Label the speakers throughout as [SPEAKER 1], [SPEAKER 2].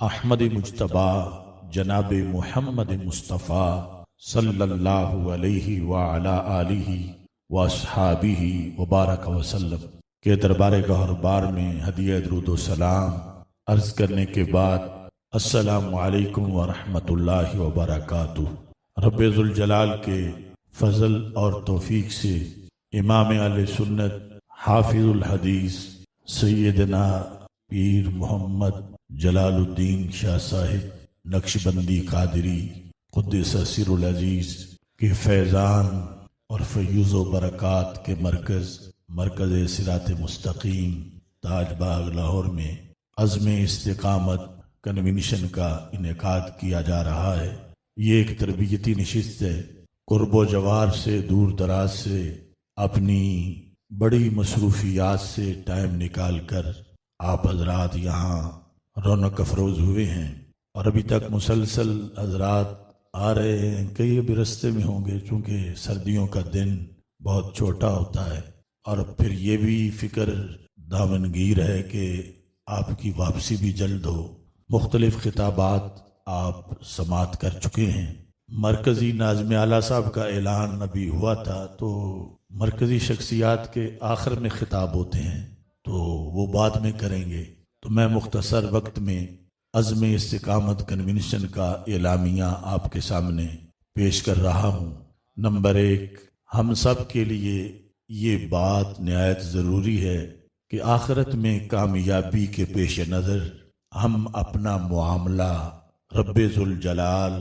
[SPEAKER 1] احمد مجتبی جناب محمد مصطفیٰ صلی اللہ علیہ وعلی آلہ واصحابہ وبارک وسلم کے دربار گہر بار میں ہدیہ درود و سلام عرض کرنے کے بعد السلام علیکم ورحمۃ اللہ وبرکاتہ۔ رب ذوالجلال کے فضل اور توفیق سے امام اہل سنت حافظ الحدیث سیدنا پیر محمد جلال الدین شاہ صاحب نقشبندی قادری قدس سر العزیز کے فیضان اور فیوز و برکات کے مرکز صراط مستقیم تاج باغ لاہور میں عزم استقامت کنونشن کا انعقاد کیا جا رہا ہے۔ یہ ایک تربیتی نشست ہے۔ قرب و جوار سے دور دراز سے اپنی بڑی مصروفیات سے ٹائم نکال کر آپ حضرات یہاں رونق افروز ہوئے ہیں، اور ابھی تک مسلسل حضرات آ رہے ہیں۔ کئی ابھی رستے میں ہوں گے، چونکہ سردیوں کا دن بہت چھوٹا ہوتا ہے، اور پھر یہ بھی فکر دامنگیر ہے کہ آپ کی واپسی بھی جلد ہو۔ مختلف خطابات آپ سماعت کر چکے ہیں۔ مرکزی ناظم اعلیٰ صاحب کا اعلان ابھی ہوا تھا، تو مرکزی شخصیات کے آخر میں خطاب ہوتے ہیں، تو وہ بعد میں کریں گے۔ تو میں مختصر وقت میں عزم استقامت کنونشن کا اعلامیہ آپ کے سامنے پیش کر رہا ہوں۔ نمبر 1، ہم سب کے لیے یہ بات نہایت ضروری ہے کہ آخرت میں کامیابی کے پیش نظر ہم اپنا معاملہ رب ذوالجلال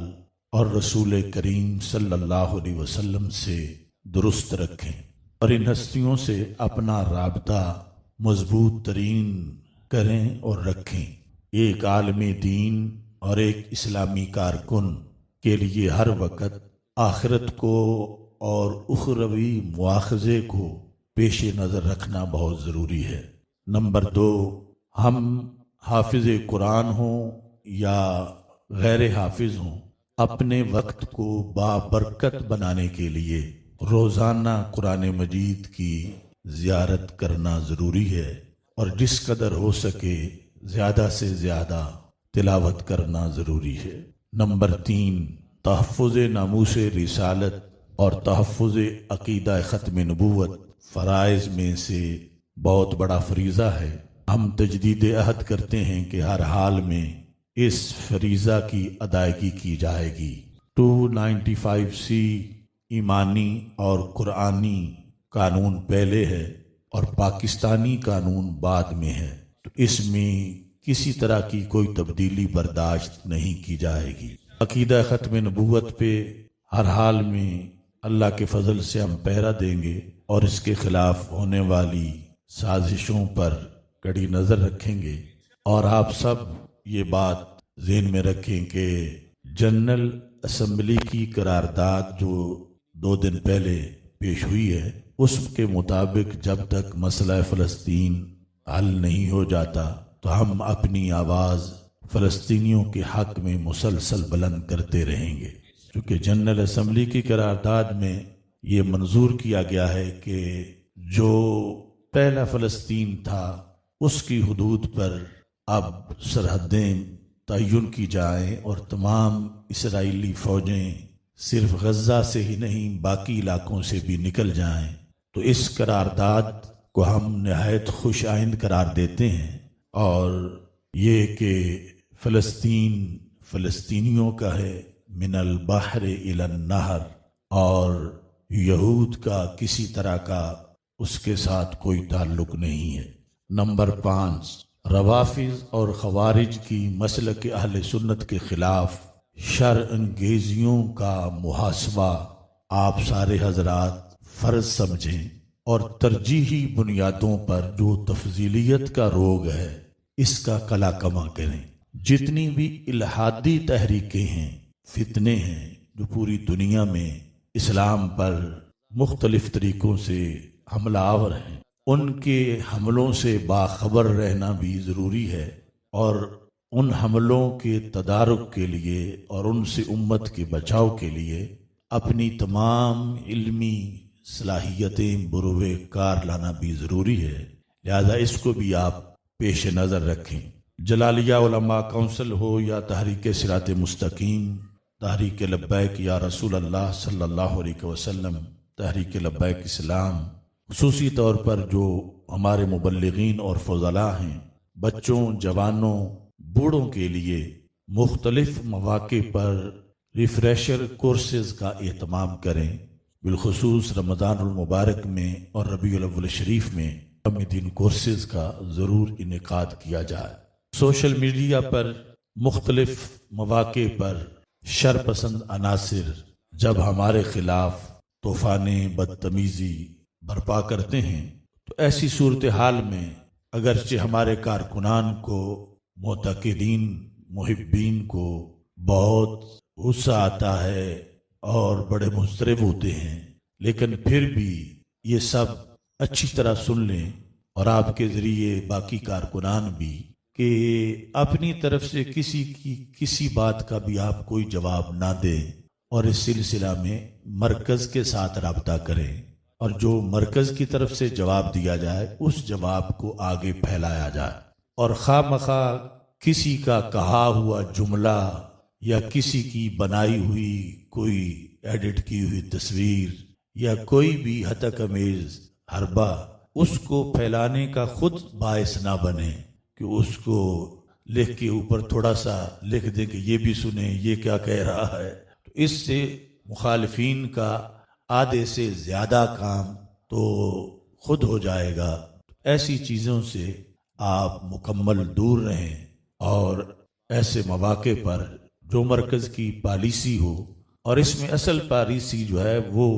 [SPEAKER 1] اور رسول کریم صلی اللہ علیہ وسلم سے درست رکھیں، اور ان ہستیوں سے اپنا رابطہ مضبوط ترین کریں اور رکھیں۔ ایک عالم دین اور ایک اسلامی کارکن کے لیے ہر وقت آخرت کو اور اخروی مواخذے کو پیش نظر رکھنا بہت ضروری ہے۔ نمبر 2، ہم حافظ قرآن ہوں یا غیر حافظ ہوں، اپنے وقت کو بابرکت بنانے کے لیے روزانہ قرآن مجید کی زیارت کرنا ضروری ہے، اور جس قدر ہو سکے زیادہ سے زیادہ تلاوت کرنا ضروری ہے۔ نمبر 3، تحفظ ناموس رسالت اور تحفظ عقیدہ ختم نبوت فرائض میں سے بہت بڑا فریضہ ہے۔ ہم تجدید عہد کرتے ہیں کہ ہر حال میں اس فریضہ کی ادائیگی کی جائے گی۔ 295C ایمانی اور قرآنی قانون پہلے ہے اور پاکستانی قانون بعد میں ہے، تو اس میں کسی طرح کی کوئی تبدیلی برداشت نہیں کی جائے گی۔ عقیدہ ختم نبوت پہ ہر حال میں اللہ کے فضل سے ہم پہرا دیں گے، اور اس کے خلاف ہونے والی سازشوں پر کڑی نظر رکھیں گے۔ اور آپ سب یہ بات ذہن میں رکھیں کہ جنرل اسمبلی کی قرارداد جو 2 دن پہلے پیش ہوئی ہے، اس کے مطابق جب تک مسئلہ فلسطین حل نہیں ہو جاتا تو ہم اپنی آواز فلسطینیوں کے حق میں مسلسل بلند کرتے رہیں گے، کیونکہ جنرل اسمبلی کی قرارداد میں یہ منظور کیا گیا ہے کہ جو پہلا فلسطین تھا اس کی حدود پر اب سرحدیں تعین کی جائیں، اور تمام اسرائیلی فوجیں صرف غزہ سے ہی نہیں باقی علاقوں سے بھی نکل جائیں۔ تو اس قرارداد کو ہم نہایت خوش آئند قرار دیتے ہیں، اور یہ کہ فلسطین فلسطینیوں کا ہے من البحر الی النہر، اور یہود کا کسی طرح کا اس کے ساتھ کوئی تعلق نہیں ہے۔ نمبر 5، روافض اور خوارج کی مسلک اہل سنت کے خلاف شر انگیزیوں کا محاسبہ آپ سارے حضرات فرض سمجھیں، اور ترجیحی بنیادوں پر جو تفضیلیت کا روگ ہے اس کا کلا کما کریں۔ جتنی بھی الہادی تحریکیں ہیں، فتنے ہیں جو پوری دنیا میں اسلام پر مختلف طریقوں سے حملہ آور ہیں، ان کے حملوں سے باخبر رہنا بھی ضروری ہے، اور ان حملوں کے تدارک کے لیے اور ان سے امت کے بچاؤ کے لیے اپنی تمام علمی صلاحیتیں بروئے کار لانا بھی ضروری ہے۔ لہذا اس کو بھی آپ پیش نظر رکھیں۔ جلالیہ علماء کونسل ہو یا تحریک صراط مستقیم، تحریک لبیک یا رسول اللہ صلی اللہ علیہ وسلم، تحریک لبیک اسلام، خصوصی طور پر جو ہمارے مبلغین اور فضلاء ہیں، بچوں، جوانوں، بوڑھوں کے لیے مختلف مواقع پر ریفریشر کورسز کا اہتمام کریں، بالخصوص رمضان المبارک میں اور ربیع الاول شریف میں دن کورسز کا ضرور انعقاد کیا جائے۔ سوشل میڈیا پر مختلف مواقع پر شرپسند عناصر جب ہمارے خلاف طوفانیں بدتمیزی برپا کرتے ہیں تو ایسی صورتحال میں اگرچہ ہمارے کارکنان کو، معتقدین، محبین کو بہت غصہ آتا ہے اور بڑے مضطرب ہوتے ہیں، لیکن پھر بھی یہ سب اچھی طرح سن لیں اور آپ کے ذریعے باقی کارکنان بھی، کہ اپنی طرف سے کسی بات کا بھی آپ کوئی جواب نہ دیں اور اس سلسلہ میں مرکز کے ساتھ رابطہ کریں، اور جو مرکز کی طرف سے جواب دیا جائے اس جواب کو آگے پھیلایا جائے، اور خواہ مخواہ کسی کا کہا ہوا جملہ یا کسی کی بنائی ہوئی کوئی ایڈٹ کی ہوئی تصویر یا کوئی بھی ہتک امیز حربہ اس کو پھیلانے کا خود باعث نہ بنے کہ اس کو لکھ کے اوپر تھوڑا سا لکھ دے کہ یہ بھی سنیں یہ کیا کہہ رہا ہے، تو اس سے مخالفین کا آدھے سے زیادہ کام تو خود ہو جائے گا۔ ایسی چیزوں سے آپ مکمل دور رہیں، اور ایسے مواقع پر جو مرکز کی پالیسی ہو، اور اس میں اصل پالیسی جو ہے وہ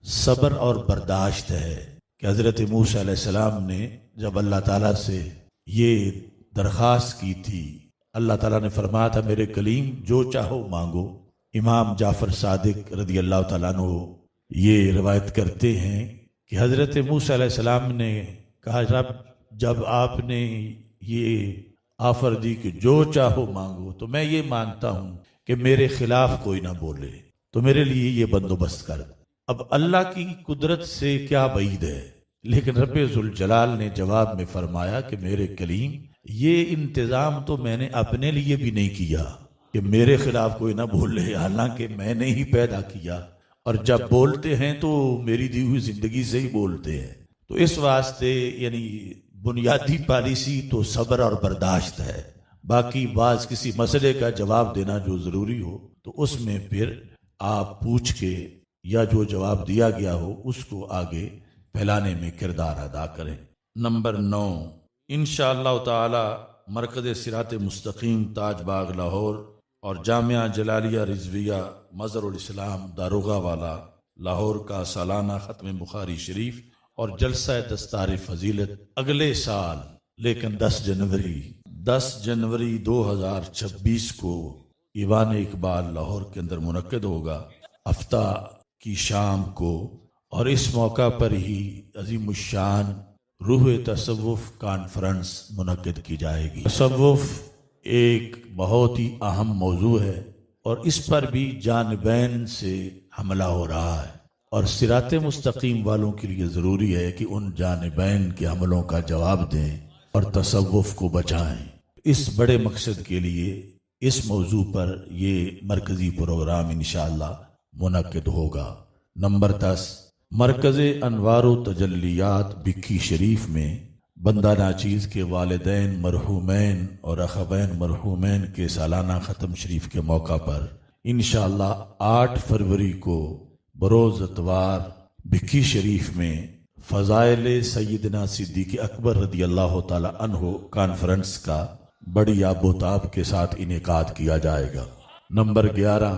[SPEAKER 1] صبر اور برداشت ہے، کہ حضرت موسیٰ علیہ السلام نے جب اللہ تعالیٰ سے یہ درخواست کی تھی، اللہ تعالیٰ نے فرمایا تھا میرے کلیم جو چاہو مانگو۔ امام جعفر صادق رضی اللہ تعالیٰ عنہ یہ روایت کرتے ہیں کہ حضرت موسیٰ علیہ السلام نے کہا رب جب آپ نے یہ آفر دی کہ جو چاہو مانگو، تو میں یہ مانگتا ہوں کہ میرے خلاف کوئی نہ بولے، تو میرے لیے یہ بندوبست کر۔ اب اللہ کی قدرت سے کیا بعید ہے، لیکن رب ذوالجلال نے جواب میں فرمایا کہ میرے کلیم یہ انتظام تو میں نے اپنے لیے بھی نہیں کیا کہ میرے خلاف کوئی نہ بولے، حالانکہ میں نے ہی پیدا کیا، اور جب بولتے ہیں تو میری دی ہوئی زندگی سے ہی بولتے ہیں۔ تو اس واسطے یعنی بنیادی پالیسی تو صبر اور برداشت ہے، باقی بعض کسی مسئلے کا جواب دینا جو ضروری ہو تو اس میں پھر آپ پوچھ کے یا جو جواب دیا گیا ہو اس کو آگے پھیلانے میں کردار ادا کریں۔ نمبر 9، انشاءاللہ تعالی مرکز صراط مستقیم تاج باغ لاہور اور جامعہ جلالیہ رضویہ مظہر الاسلام داروغہ والا لاہور کا سالانہ ختم بخاری شریف اور جلسہ دستار فضیلت اگلے سال لیکن 10 جنوری 2026 کو ایوان اقبال لاہور کے اندر منعقد ہوگا، ہفتہ کی شام کو، اور اس موقع پر ہی عظیم الشان روح تصوف کانفرنس منعقد کی جائے گی۔ تصوف ایک بہت ہی اہم موضوع ہے اور اس پر بھی جانبین سے حملہ ہو رہا ہے، اور صراط مستقیم والوں کے لیے ضروری ہے کہ ان جانبین کے حملوں کا جواب دیں اور تصوف کو بچائیں۔ اس بڑے مقصد کے لیے اس موضوع پر یہ مرکزی پروگرام انشاءاللہ منعقد ہوگا۔ نمبر 10، مرکز انوار و تجلیات بکھی شریف میں بندہ ناچیز کے والدین مرحومین اور اخوین مرحومین کے سالانہ ختم شریف کے موقع پر انشاءاللہ 8 فروری کو بروز اتوار بکھی شریف میں فضائل سیدنا صدیق اکبر رضی اللہ تعالی عنہ کانفرنس کا بڑی آب و تاب کے ساتھ انعقاد کیا جائے گا۔ نمبر 11،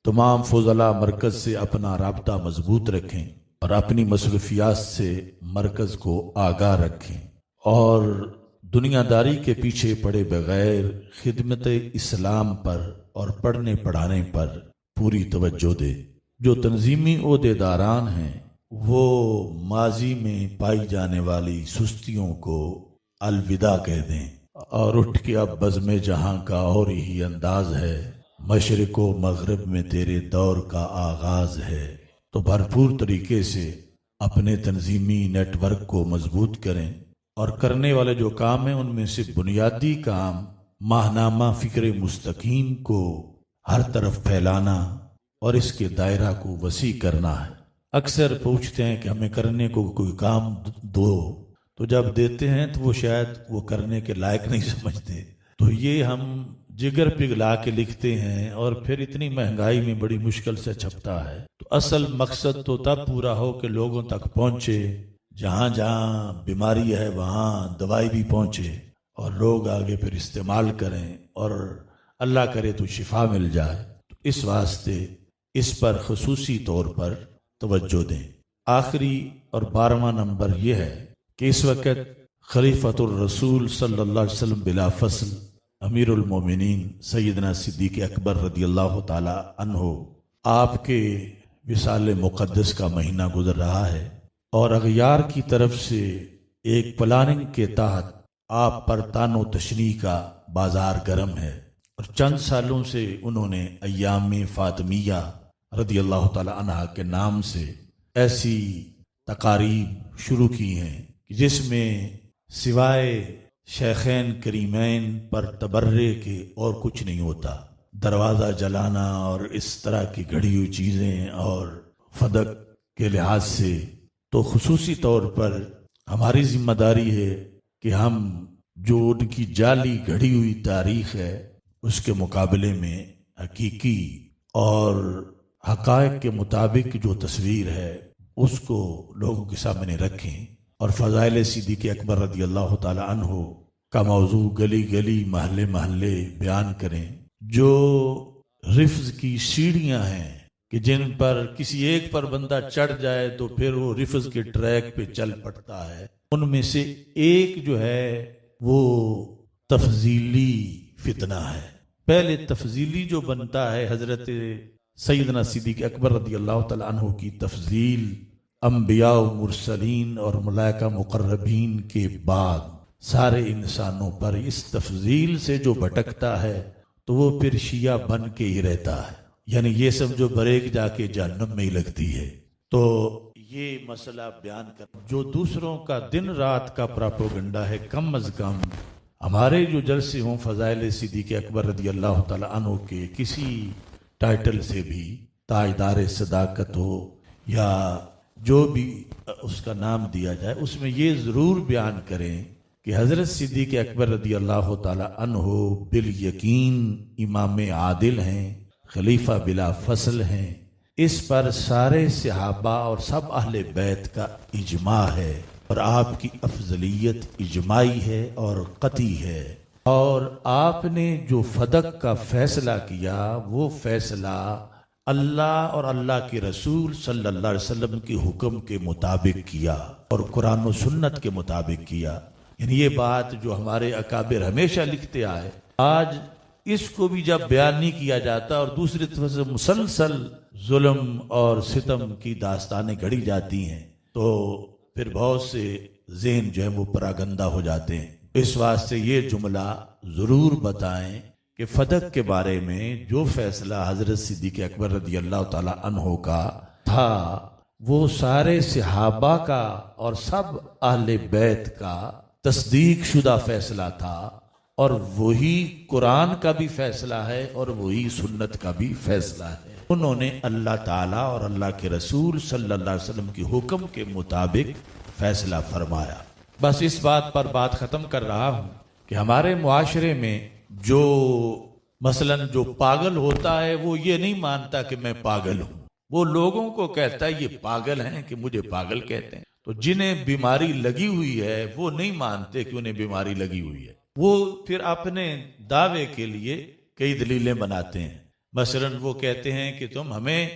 [SPEAKER 1] تمام فضلاء مرکز سے اپنا رابطہ مضبوط رکھیں اور اپنی مصروفیات سے مرکز کو آگاہ رکھیں، اور دنیا داری کے پیچھے پڑے بغیر خدمت اسلام پر اور پڑھنے پڑھانے پر پوری توجہ دے۔ جو تنظیمی عہدیداران ہیں وہ ماضی میں پائی جانے والی سستیوں کو الوداع کہہ دیں اور اٹھ کے اب بزم جہاں کا اور ہی انداز ہے، مشرق و مغرب میں تیرے دور کا آغاز ہے۔ تو بھرپور طریقے سے اپنے تنظیمی نیٹ ورک کو مضبوط کریں، اور کرنے والے جو کام ہیں ان میں سے بنیادی کام ماہنامہ فکر مستقیم کو ہر طرف پھیلانا اور اس کے دائرہ کو وسیع کرنا ہے۔ اکثر پوچھتے ہیں کہ ہمیں کرنے کو کوئی کام دو، تو جب دیتے ہیں تو وہ شاید وہ کرنے کے لائق نہیں سمجھتے، تو یہ ہم جگر پگھلا کے لکھتے ہیں اور پھر اتنی مہنگائی میں بڑی مشکل سے چھپتا ہے۔ تو اصل مقصد تو تب پورا ہو کہ لوگوں تک پہنچے، جہاں جہاں بیماری ہے وہاں دوائی بھی پہنچے اور لوگ آگے پھر استعمال کریں اور اللہ کرے تو شفا مل جائے۔ تو اس واسطے اس پر خصوصی طور پر توجہ دیں۔ آخری اور 12واں نمبر یہ ہے کہ اس وقت خلیفۃ الرسول صلی اللہ علیہ وسلم بلا فصل امیر المومنین سیدنا صدیق اکبر رضی اللہ تعالی عنہ آپ کے وصال مقدس کا مہینہ گزر رہا ہے، اور اغیار کی طرف سے ایک پلاننگ کے تحت آپ پر تان و تشنیع کا بازار گرم ہے، اور چند سالوں سے انہوں نے ایام فاطمیہ رضی اللہ تعالی عنہ کے نام سے ایسی تقاریب شروع کی ہیں جس میں سوائے شیخین کریمین پر تبرے کے اور کچھ نہیں ہوتا۔ دروازہ جلانا اور اس طرح کی گھڑی ہوئی چیزیں اور فدق کے لحاظ سے تو خصوصی طور پر ہماری ذمہ داری ہے کہ ہم جو ان کی جعلی گھڑی ہوئی تاریخ ہے اس کے مقابلے میں حقیقی اور حقائق کے مطابق جو تصویر ہے اس کو لوگوں کے سامنے رکھیں، اور فضائل صدیق اکبر رضی اللہ تعالی عنہ کا موضوع گلی گلی محلے محلے بیان کریں۔ جو رفض کی سیڑھیاں ہیں کہ جن پر کسی ایک پر بندہ چڑھ جائے تو پھر وہ رفض کے ٹریک پہ چل پڑتا ہے، ان میں سے ایک جو ہے وہ تفضیلی فتنہ ہے۔ پہلے تفضیلی جو بنتا ہے حضرت سیدنا صدیق اکبر رضی اللہ تعالی عنہ کی تفضیل انبیاء و مرسلین اور ملائکہ مقربین کے بعد سارے انسانوں پر اس تفضیل سے جو بھٹکتا ہے تو وہ پھر شیعہ بن کے ہی رہتا ہے، یعنی یہ سب جو بریک جا کے جہنم میں ہی لگتی ہے۔ تو یہ مسئلہ بیان کر جو دوسروں کا دن رات کا پراپوگنڈا ہے، کم از کم ہمارے جو جلسے ہوں فضائل صدیق اکبر رضی اللہ تعالی عنہ کے کسی ٹائٹل سے بھی تاجدار صداقت ہو یا جو بھی اس کا نام دیا جائے، اس میں یہ ضرور بیان کریں کہ حضرت صدیق اکبر رضی اللہ تعالی عنہ بالیقین امام عادل ہیں، خلیفہ بلا فصل ہیں۔ اس پر سارے صحابہ اور سب اہل بیت کا اجماع ہے، اور آپ کی افضلیت اجماعی ہے اور قطعی ہے، اور آپ نے جو فدق کا فیصلہ کیا وہ فیصلہ اللہ اور اللہ کے رسول صلی اللہ علیہ وسلم کے حکم کے مطابق کیا اور قرآن و سنت کے مطابق کیا۔ یعنی یہ بات جو ہمارے اکابر ہمیشہ لکھتے آئے، آج اس کو بھی جب بیان نہیں کیا جاتا اور دوسری طرف سے مسلسل ظلم اور ستم کی داستانیں گھڑی جاتی ہیں تو پھر بہت سے ذہن جو ہے وہ پراگندہ ہو جاتے ہیں۔ اس واسطے یہ جملہ ضرور بتائیں کہ فدق کے بارے میں جو فیصلہ حضرت صدیق اکبر رضی اللہ تعالی عنہ کا تھا وہ سارے صحابہ کا اور سب اہل بیت کا تصدیق شدہ فیصلہ تھا، اور وہی قرآن کا بھی فیصلہ ہے اور وہی سنت کا بھی فیصلہ ہے۔ انہوں نے اللہ تعالیٰ اور اللہ کے رسول صلی اللہ علیہ وسلم کے حکم کے مطابق فیصلہ فرمایا۔ بس اس بات پر بات ختم کر رہا ہوں کہ ہمارے معاشرے میں جو مثلاً جو پاگل ہوتا ہے وہ یہ نہیں مانتا کہ میں پاگل ہوں، وہ لوگوں کو کہتا ہے یہ پاگل ہیں کہ مجھے پاگل کہتے ہیں۔ تو جنہیں بیماری لگی ہوئی ہے وہ نہیں مانتے کہ انہیں بیماری لگی ہوئی ہے، وہ پھر اپنے دعوے کے لیے کئی دلیلیں بناتے ہیں۔ مثلاً وہ کہتے ہیں کہ تم ہمیں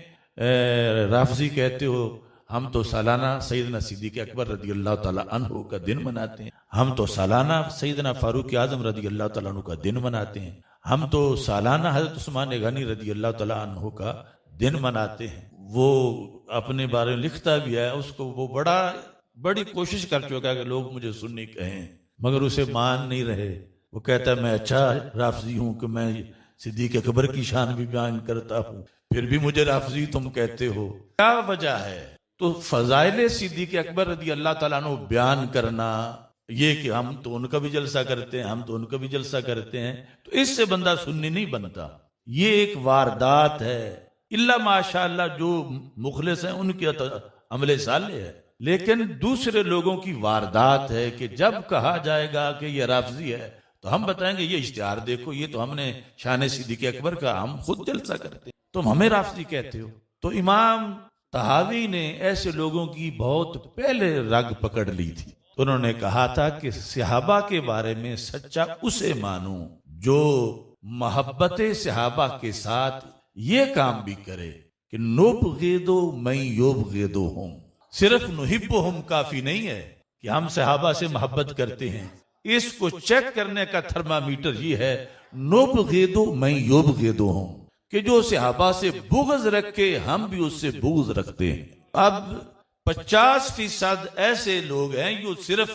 [SPEAKER 1] رافضی کہتے ہو، ہم تو سالانہ سیدنا صدیق اکبر رضی اللہ تعالیٰ عنہ کا دن مناتے ہیں، ہم تو سالانہ سیدنا فاروق اعظم رضی اللہ تعالیٰ عنہ کا دن مناتے ہیں، ہم تو سالانہ حضرت عثمان غنی رضی اللہ تعالیٰ عنہ کا دن مناتے ہیں۔ وہ اپنے بارے میں لکھتا بھی ہے، اس کو وہ بڑی کوشش کر چکا کہ لوگ مجھے سنی کہیں، مگر اسے مان نہیں رہے۔ وہ کہتا ہے میں اچھا رافضی ہوں کہ میں صدیق اکبر کی شان بھی بیان کرتا ہوں، پھر بھی مجھے رافضی تم کہتے ہو، کیا وجہ ہے؟ تو فضائل صدیق اکبر رضی اللہ تعالیٰ عنہ بیان کرنا یہ کہ ہم تو ان کا بھی جلسہ کرتے ہیں، ہم تو ان کا بھی جلسہ کرتے ہیں، تو اس سے بندہ سنی نہیں بنتا۔ یہ ایک واردات ہے، اللہ ماشاء اللہ جو مخلص ہیں ان کی عمل صالح ہے، لیکن دوسرے لوگوں کی واردات ہے کہ جب کہا جائے گا کہ یہ رافضی ہے تو ہم بتائیں گے یہ اشتہار دیکھو، یہ تو ہم نے شان صدیق اکبر کا، ہم خود جلسہ کرتے ہیں، تم ہمیں رافضی کہتے ہو۔ تو امام طحاوی نے ایسے لوگوں کی بہت پہلے رگ پکڑ لی تھی۔ انہوں نے کہا تھا کہ صحابہ کے بارے میں سچا اسے مانو جو محبت صحابہ کے ساتھ یہ کام بھی کرے کہ نبغض من یبغضہم، صرف نحبہم کافی نہیں ہے کہ ہم صحابہ سے محبت کرتے ہیں، اس کو چیک کرنے کا تھرمامیٹر یہ ہے نبغض من یبغضہم، کہ جو صحابہ سے بغض رکھے ہم بھی اس سے بغض رکھتے ہیں۔ اب 50% ایسے لوگ ہیں جو صرف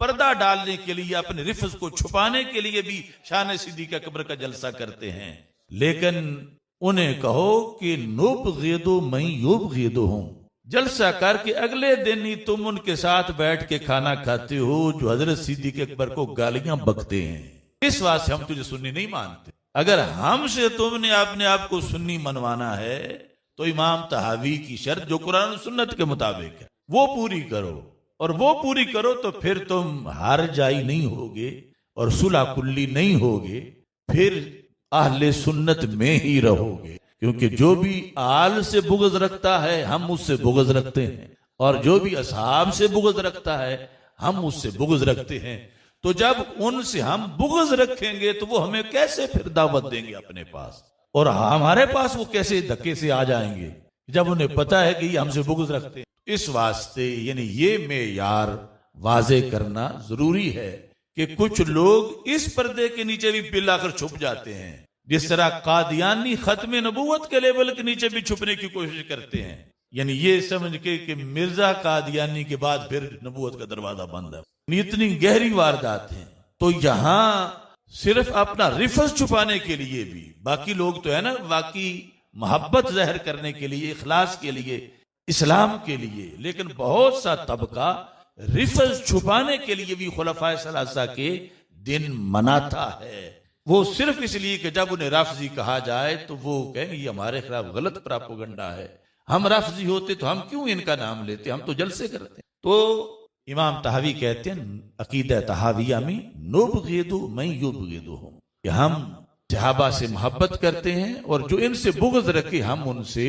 [SPEAKER 1] پردہ ڈالنے کے لیے، اپنے رفض کو چھپانے کے لیے بھی شان صدیق اکبر کا جلسہ کرتے ہیں، لیکن انہیں کہو کہ نبغض من یبغضہم، جلسہ کر کے اگلے دن ہی تم ان کے ساتھ بیٹھ کے کھانا کھاتے ہو جو حضرت صدیق اکبر کو گالیاں بکتے ہیں، اس واسطے ہم تجھے سنی نہیں مانتے۔ اگر ہم سے تم نے اپنے آپ کو سنی منوانا ہے تو امام طحاوی کی شرط جو قرآن و سنت کے مطابق ہے وہ پوری کرو، اور وہ پوری کرو تو پھر تم ہار جائی نہیں ہوگے اور صلح کلی نہیں ہوگے، پھر اہل سنت میں ہی رہو گے، کیونکہ جو بھی آل سے بغض رکھتا ہے ہم اس سے بغض رکھتے ہیں، اور جو بھی اصحاب سے بغض رکھتا ہے ہم اس سے بغض رکھتے ہیں۔ تو جب ان سے ہم بغض رکھیں گے تو وہ ہمیں کیسے پھر دعوت دیں گے اپنے پاس، اور ہمارے پاس وہ کیسے دھکے سے آ جائیں گے جب انہیں پتا ہے کہ یہ ہم سے بغض رکھتے ہیں۔ اس واسطے یعنی یہ معیار واضح کرنا ضروری ہے کہ کچھ لوگ اس پردے کے نیچے بھی بالآخر چھپ جاتے ہیں، جس طرح قادیانی ختم نبوت کے لیبل کے نیچے بھی چھپنے کی کوشش کرتے ہیں، یعنی یہ سمجھ کے کہ مرزا قادیانی کے بعد پھر نبوت کا دروازہ بند ہے۔ اتنی گہری واردات ہیں۔ تو یہاں صرف اپنا رفض چھپانے کے لیے بھی، باقی لوگ تو ہے نا واقعی محبت ظاہر کرنے کے لیے، اخلاص کے لیے، اسلام کے لیے، لیکن بہت سا طبقہ رفض چھپانے کے لیے بھی خلفائے ثلاثہ کے دن مناتا ہے۔ وہ صرف اس لیے کہ جب انہیں رافضی کہا جائے تو وہ کہیں یہ ہمارے خلاف غلط پراپوگنڈا ہے، ہم رافضی ہوتے تو ہم کیوں ان کا نام لیتے، ہم تو جلسے کرتے۔ تو امام طحاوی کہتے ہیں عقیدہ طحاویہ میں نبغض من یبغضہم، کہ ہم صحابہ سے محبت کرتے ہیں اور جو ان سے بغض رکھے ہم ان سے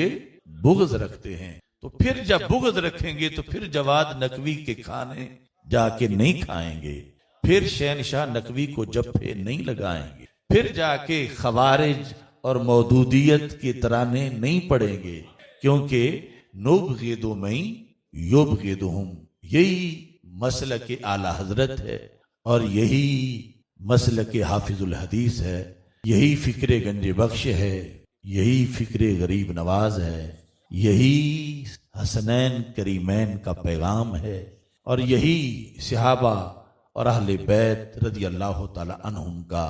[SPEAKER 1] بغض رکھتے ہیں۔ تو پھر جب بغض رکھیں گے تو پھر جواد نقوی کے کھانے جا کے نہیں کھائیں گے، پھر شہنشاہ نقوی کو جبھے نہیں لگائیں گے، پھر جا کے خوارج اور مودودیت کے ترانے نہیں پڑیں گے، کیونکہ نبغض من یبغضہم یہی مسلک اعلیٰ حضرت ہے، اور یہی مسلک حافظ الحدیث ہے، یہی فکر گنج بخش ہے، یہی فکر غریب نواز ہے، یہی حسنین کریمین کا پیغام ہے، اور یہی صحابہ اور اہل بیت رضی اللہ تعالی عنہم کا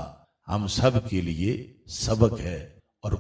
[SPEAKER 1] ہم سب کے لیے سبق ہے۔ اور